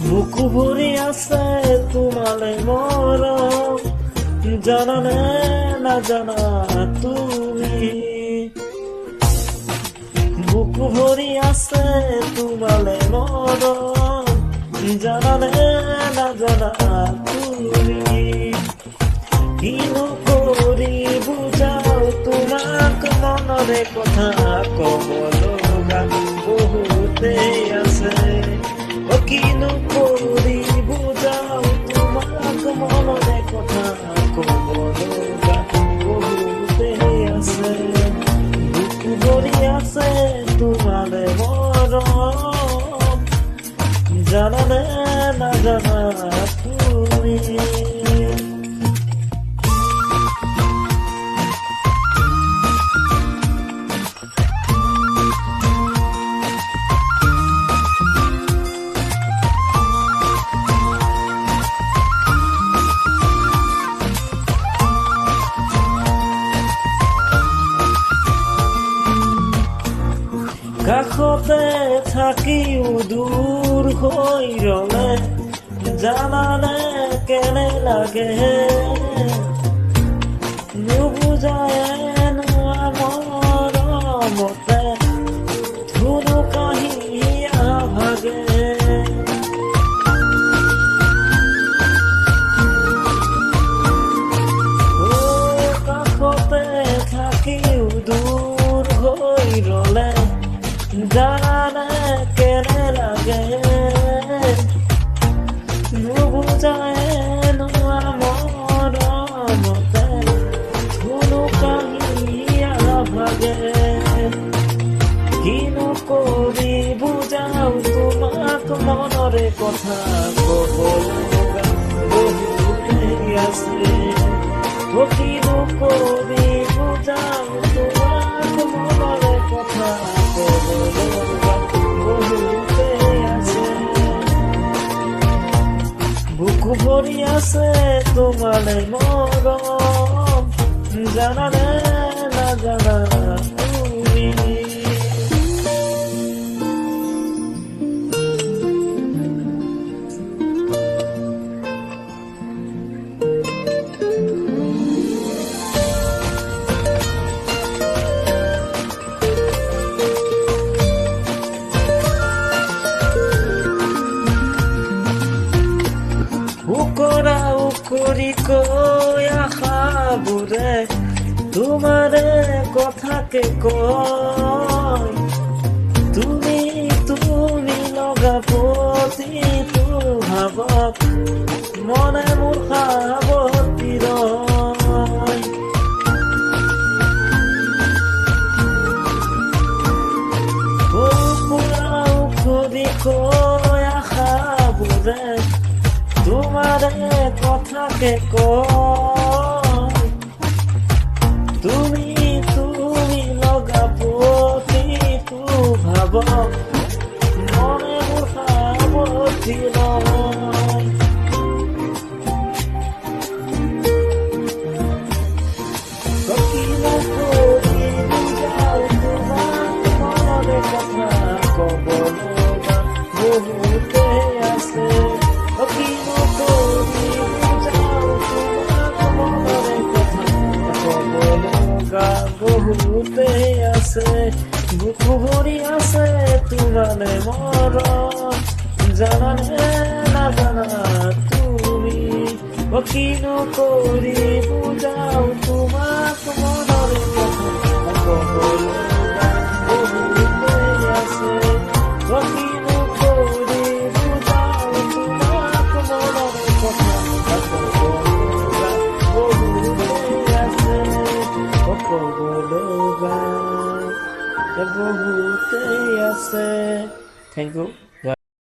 Book ভরে আছে তোমালে মরম, জানা না জানা তুমি। বুক ভরে আছে তোমালে মরম, জানা না জানা তুমি। কিনো করি বুঝাও তোমাক মনরে কথা, কবল গান বহুতে আছে। ও কিনো করি বুঝাও তোমাক মনরে কথা, কবল গান বহুতে আছে। বুক ভরি আছে তোমারে মরম, জানা না জানা তুমি। কাষতে থাকিও দূৰ হৈ ৰলে, জানানে কেনে লাগে। নুবুজায় মৰমতে ধুনু কাহিয়া ভাগে। কাষতে থাকিও দূৰ হৈ ৰলে, জানা কেনে লাগে। নুবুজায় মৰমতে ধুনু কাহিয়া ভাগে। কিনো কৰি বুজাও তোমাক মনৰে কথা, কবল বহুতেই আছে। ও কিনো কৰি বুজাও তোমাক মনৰে কথা, বুক ভৰি আছে তোমালে মৰম, জানা না জানা তুমি। উকৰা উকৰি কৈ আশাবোৰে তোমাৰে কথাকে কয়। তুমি তুমি লগা প্ৰতিটো ভাৱক মনে মোৰ সাৱতি ৰয়। উকৰা উকৰি কৈ আশাবোৰে তোমাৰে কথাকে কয়। তুমি তুমি লগা প্ৰতিটো ভাৱক মনে মোৰ সাৱতি ৰয়। কিনো কৰি বুজাও তোমাক মনৰে কথা, কবল গান বহুতে আছে। কিনো কৰি বুজাও তোমাক মনৰে কথা, কবল গান বহুতেই আছে। বুক ভৰি আছে তোমালে মৰম, জানা না জানা তুমি। ও কিনো কৰি বুজাও তোমাক মনৰে কথা, কবল গান বহুতেই আছে। ও কিনো কৰি বুজাও তোমাক মনৰে কথা, কবল গান বহুতেই আছে। কবল গান বহুতেই আছে। Thank U.